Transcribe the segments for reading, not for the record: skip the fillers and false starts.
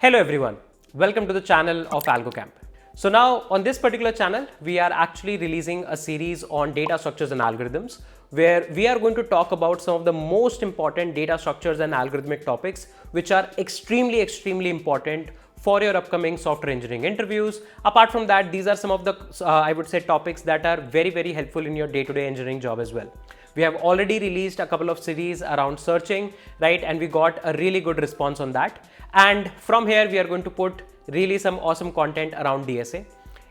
Hello everyone, welcome to the channel of Algocamp. So now on this particular channel, we are actually releasing a series on data structures and algorithms where we are going to talk about some of the most important data structures and algorithmic topics which are extremely important for your upcoming software engineering interviews. Apart from that, these are some of the I would say topics that are very helpful in your day-to-day engineering job as well. We have already released a couple of series around searching, right? And we got a really good response on that. And from here, we are going to put really some awesome content around DSA.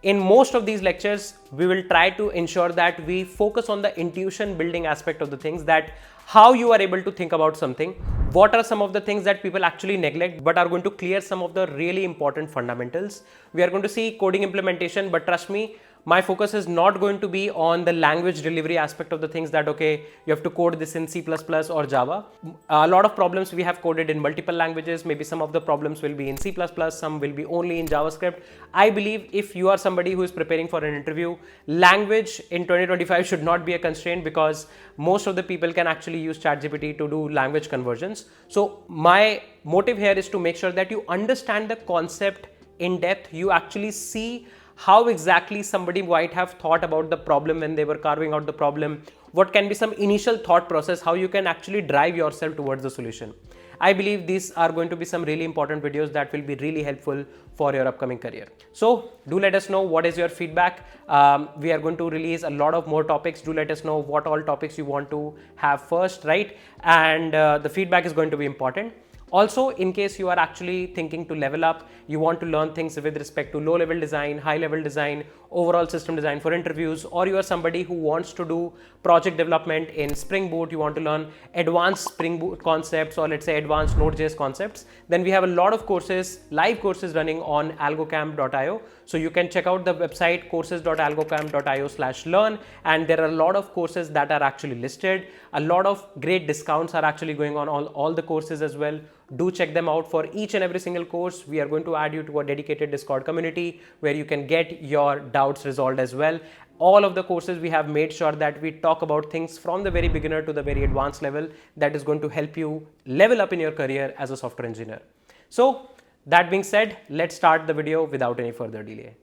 In most of these lectures, we will try to ensure that we focus on the intuition building aspect of the things, that how you are able to think about something, what are some of the things that people actually neglect but are going to clear some of the really important fundamentals. We are going to see coding implementation, but trust me, my focus is not going to be on the language delivery aspect of the things, that okay, you have to code this in C++ or Java. A lot of problems we have coded in multiple languages. Maybe some of the problems will be in C++, some will be only in JavaScript. I believe if you are somebody who is preparing for an interview, language in 2025 should not be a constraint, because most of the people can actually use ChatGPT to do language conversions. So my motive here is to make sure that you understand the concept in depth. You actually see how exactly somebody might have thought about the problem when they were carving out the problem, what can be some initial thought process, how you can actually drive yourself towards the solution. I believe these are going to be some really important videos that will be really helpful for your upcoming career. So do let us know what is your feedback. We are going to release a lot of more topics. Do let us know what all topics you want to have first, right? And the feedback is going to be important. Also, in case you are actually thinking to level up, you want to learn things with respect to low-level design, high-level design, overall system design for interviews, or you are somebody who wants to do project development in Spring Boot, you want to learn advanced Spring Boot concepts, or let's say advanced Node.js concepts, then we have a lot of courses, live courses running on algocamp.io. So you can check out the website courses.algocamp.io/learn, and there are a lot of courses that are actually listed. A lot of great discounts are actually going on all the courses as well. Do check them out. For each and every single course, we are going to add you to a dedicated Discord community where you can get your doubts resolved as well. All of the courses, we have made sure that we talk about things from the very beginner to the very advanced level that is going to help you level up in your career as a software engineer. So that being said, let's start the video without any further delay.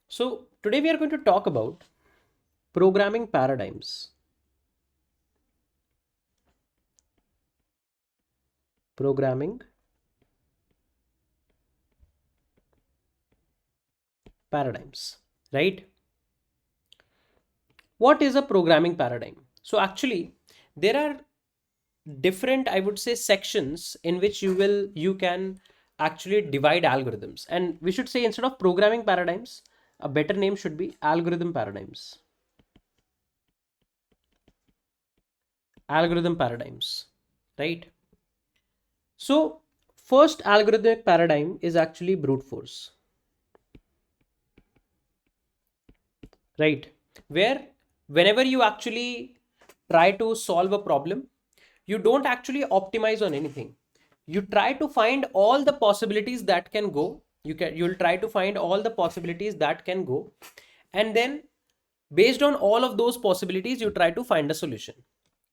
So today we are going to talk about programming paradigms. Programming paradigms, right? What is a programming paradigm? So actually there are different, I would say, sections in which you can actually divide algorithms, and we should say, instead of programming paradigms, a better name should be algorithm paradigms. Algorithm paradigms, right? So first algorithmic paradigm is actually brute force, right? Where whenever you actually try to solve a problem, you don't actually optimize on anything. You try to find all the possibilities that can go. You'll try to find all the possibilities that can go, and then based on all of those possibilities, you try to find a solution,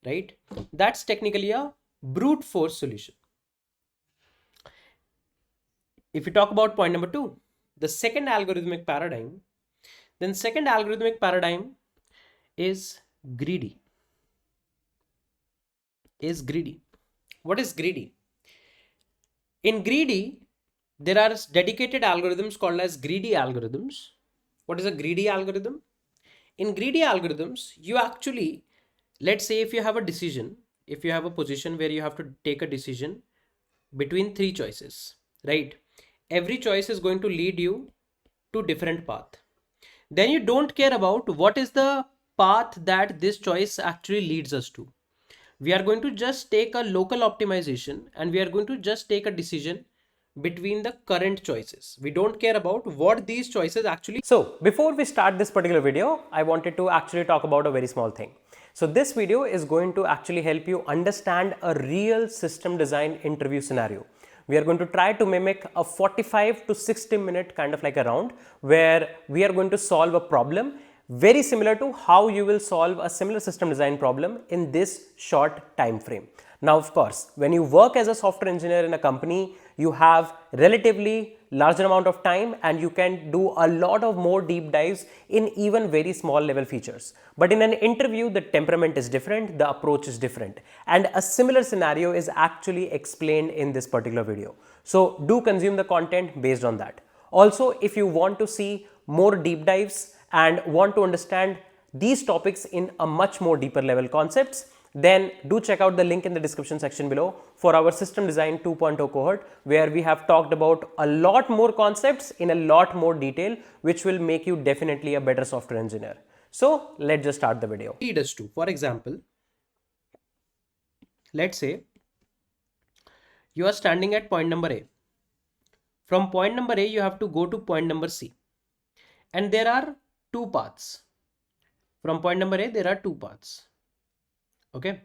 right? That's technically a brute force solution. If you talk about point number 2, the second algorithmic paradigm, then second algorithmic paradigm is greedy. What is greedy? In greedy, there are dedicated algorithms called as greedy algorithms. What is a greedy algorithm? In greedy algorithms, you actually, let's say if you have a decision, if you have a position where you have to take a decision between 3 choices, right? Every choice is going to lead you to different path. Then you don't care about what is the path that this choice actually leads us to. We are going to just take a local optimization, and we are going to just take a decision between the current choices. We don't care about what these choices actually. So before we start this particular video, I wanted to actually talk about a very small thing. So this video is going to actually help you understand a real system design interview scenario. We are going to try to mimic a 45 to 60 minute kind of like a round where we are going to solve a problem very similar to how you will solve a similar system design problem in this short time frame. Now, of course, when you work as a software engineer in a company, you have relatively larger amount of time and you can do a lot of more deep dives in even very small level features. But in an interview, the temperament is different, the approach is different, and a similar scenario is actually explained in this particular video. So do consume the content based on that. Also, if you want to see more deep dives and want to understand these topics in a much more deeper level concepts, then do check out the link in the description section below for our System Design 2.0 cohort, where we have talked about a lot more concepts in a lot more detail, which will make you definitely a better software engineer. So let's just start the video. Lead us to, for example, let's say you are standing at point number A. From point number A, you have to go to point number C. And there are two paths. From point number A, there are two paths. Okay.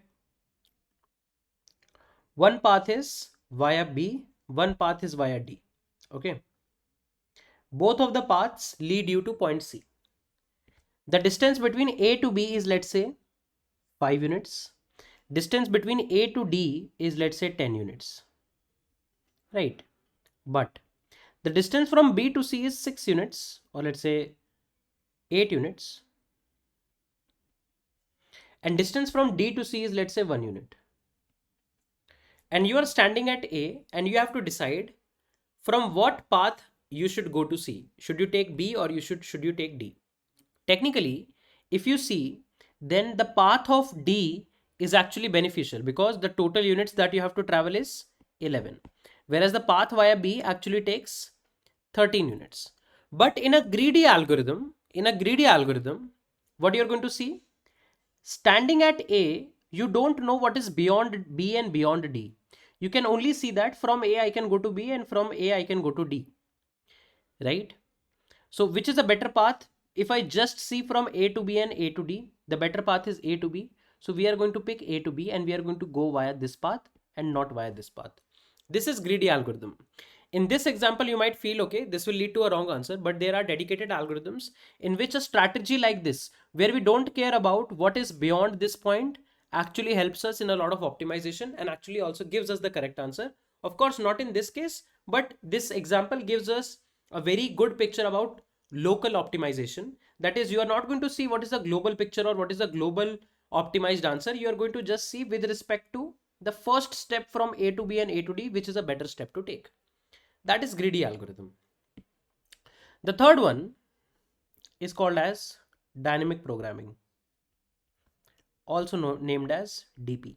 One path is via B, one path is via D. Okay. Both of the paths lead you to point C. The distance between A to B is, let's say, 5 units. Distance between A to D is, let's say, 10 units. Right. But the distance from B to C is 6 units, or let's say 8 units. And distance from D to C is, let's say, 1 unit. And you are standing at A and you have to decide from what path you should go to C. Should you take B or should you take D? Technically, if you see, then the path of D is actually beneficial because the total units that you have to travel is 11. Whereas the path via B actually takes 13 units. But in a greedy algorithm, what you're going to see? Standing at A, you don't know what is beyond B and beyond D. You can only see that from A I can go to B and from A I can go to D. Right? So which is a better path? If I just see from A to B and A to D, the better path is A to B. So we are going to pick A to B and we are going to go via this path and not via this path. This is greedy algorithm. In this example, you might feel, okay, this will lead to a wrong answer, but there are dedicated algorithms in which a strategy like this, where we don't care about what is beyond this point, actually helps us in a lot of optimization and actually also gives us the correct answer. Of course, not in this case, but this example gives us a very good picture about local optimization. That is, you are not going to see what is the global picture or what is the global optimized answer. You are going to just see with respect to the first step from A to B and A to D, which is a better step to take. That is greedy algorithm. The third one is called as dynamic programming, also named as DP.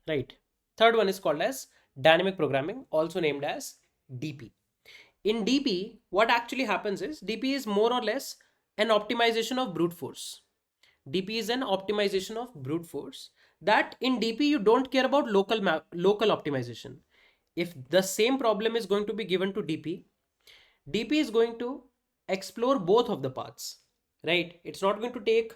Right. Third one is called as dynamic programming, also named as DP. In DP, what actually happens is DP is more or less an optimization of brute force. DP is an optimization of brute force. That in DP you don't care about local optimization. If the same problem is going to be given to DP, DP is going to explore both of the paths, right? It's not going to take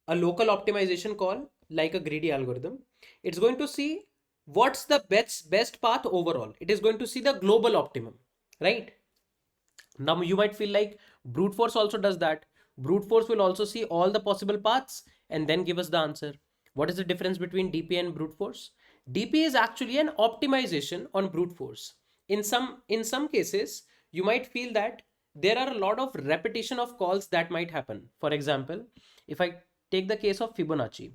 a local optimization call like a greedy algorithm. It's going to see what's the best path overall. It is going to see the global optimum, right? Now you might feel like brute force also does that. Brute force will also see all the possible paths and then give us the answer. What is the difference between DP and brute force? DP is actually an optimization on brute force. In some cases, you might feel that there are a lot of repetition of calls that might happen. For example, if I take the case of Fibonacci.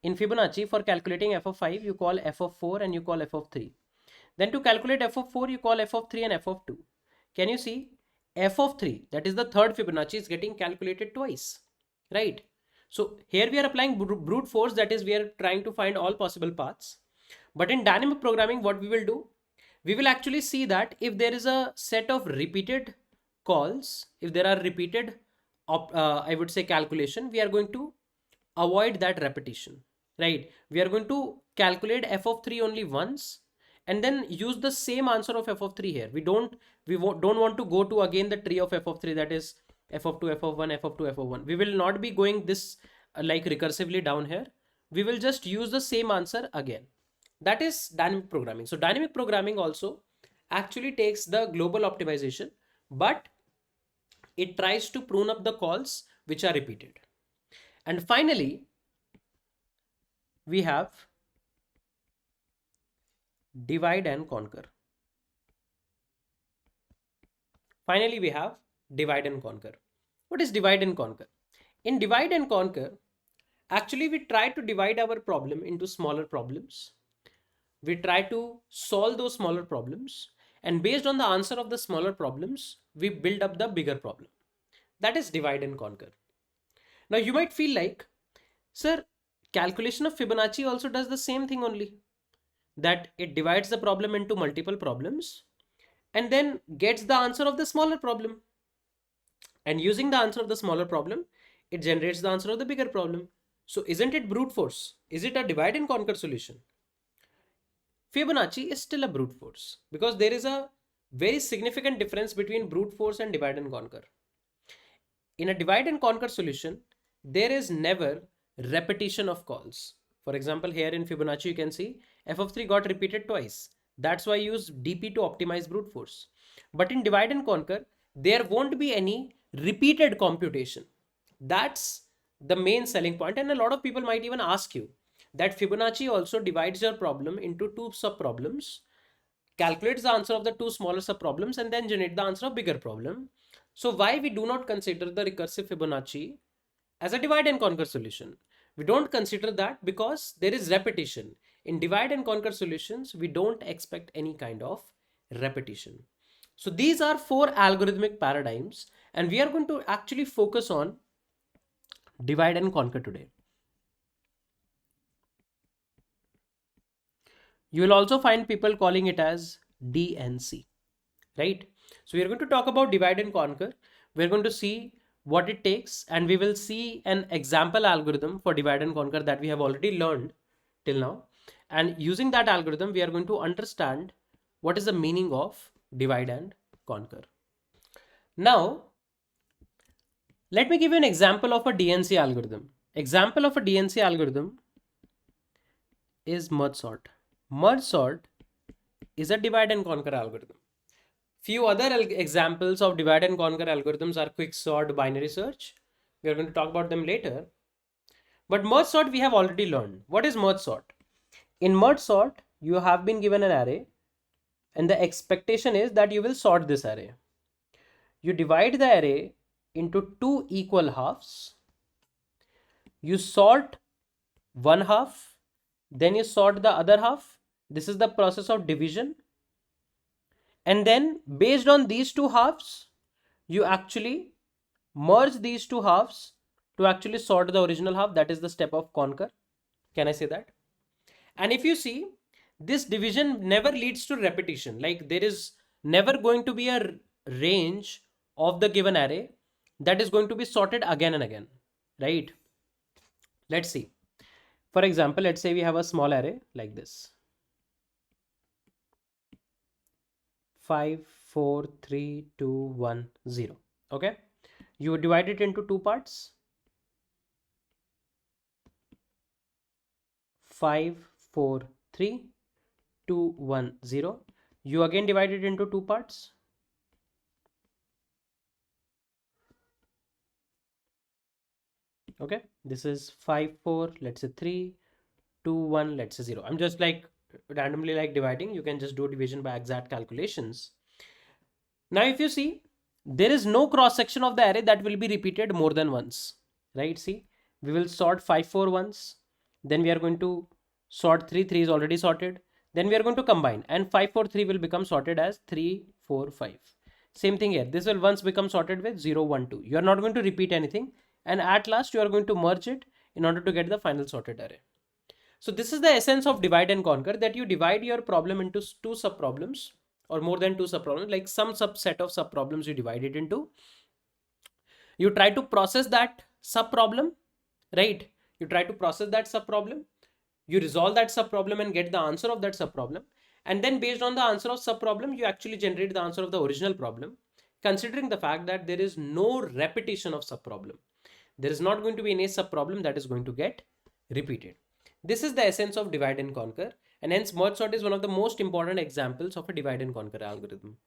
In Fibonacci, for calculating f of 5, you call f of 4 and you call f of 3. Then to calculate f of 4, you call f of 3 and f of 2. Can you see? F of 3, that is the third Fibonacci, is getting calculated twice, right? So here we are applying brute force, that is we are trying to find all possible paths. But in dynamic programming, what we will do, we will actually see that if there is a set of repeated calls, if there are repeated, I would say calculation, we are going to avoid that repetition, right? We are going to calculate f of 3 only once and then use the same answer of f of 3 here. We don't want to go to again the tree of f of 3, that is f of 2, f of 1, f of 2, f of 1. We will not be going this like recursively down here. We will just use the same answer again. That is dynamic programming. So dynamic programming also actually takes the global optimization, but it tries to prune up the calls which are repeated. And finally, we have divide and conquer. Finally, we have divide and conquer. What is divide and conquer? In divide and conquer, actually we try to divide our problem into smaller problems. We try to solve those smaller problems, and based on the answer of the smaller problems, we build up the bigger problem. That is divide and conquer. Now you might feel like, sir, calculation of Fibonacci also does the same thing only. That it divides the problem into multiple problems and then gets the answer of the smaller problem. And using the answer of the smaller problem, it generates the answer of the bigger problem. So isn't it brute force? Is it a divide and conquer solution? Fibonacci is still a brute force because there is a very significant difference between brute force and divide and conquer. In a divide and conquer solution, there is never repetition of calls. For example, here in Fibonacci, you can see f of 3 got repeated twice. That's why I use dp to optimize brute force. But in divide and conquer, there won't be any repeated computation. That's the main selling point. And a lot of people might even ask you that Fibonacci also divides your problem into two sub-problems, calculates the answer of the two smaller sub-problems, and then generate the answer of bigger problem. So why we do not consider the recursive Fibonacci as a divide and conquer solution? We don't consider that because there is repetition. In divide and conquer solutions, we don't expect any kind of repetition. So these are 4 algorithmic paradigms, and we are going to actually focus on divide and conquer today. You will also find people calling it as DnC, right? So we are going to talk about divide and conquer. We're going to see what it takes, and we will see an example algorithm for divide and conquer that we have already learned till now. And using that algorithm, we are going to understand what is the meaning of divide and conquer. Now, let me give you an example of a DnC algorithm. Example of a DnC algorithm is merge sort. Merge sort is a divide and conquer algorithm. Few other examples of divide and conquer algorithms are quicksort, binary search. We are going to talk about them later. But merge sort we have already learned. What is merge sort? In merge sort, you have been given an array, and the expectation is that you will sort this array. You divide the array into 2 equal halves. You sort one half, then you sort the other half. This is the process of division. And then based on these 2 halves, you actually merge these 2 halves to actually sort the original half. That is the step of conquer. Can I say that? And if you see, this division never leads to repetition. Like there is never going to be a range of the given array that is going to be sorted again and again, right? Let's see. For example, let's say we have a small array like this. 5, 4, 3, 2, 1, 0. Okay. You divide it into 2 parts. 5, 4, 3, 2, 1, 0. You again divide it into 2 parts. Okay. This is 5, 4, let's say 3, 2, 1, let's say 0. I'm just like randomly like dividing. You can just do division by exact calculations. Now if you see, there is no cross section of the array that will be repeated more than once, right? See, we will sort 5, 4 once, then we are going to sort 3, 3 is already sorted, then we are going to combine, and 5, 4, 3 will become sorted as 3, 4, 5. Same thing here, this will once become sorted with 0, 1, 2. You are not going to repeat anything, and at last you are going to merge it in order to get the final sorted array. So this is the essence of divide and conquer, that you divide your problem into 2 sub-problems or more than 2 sub-problems, like some subset of sub-problems you divide it into. You try to process that sub-problem, right? You try to process that sub-problem. You resolve that sub-problem and get the answer of that sub-problem. And then based on the answer of sub-problem, you actually generate the answer of the original problem, considering the fact that there is no repetition of sub-problem. There is not going to be any sub-problem that is going to get repeated. This is the essence of divide and conquer, and hence merge sort is one of the most important examples of a divide and conquer algorithm.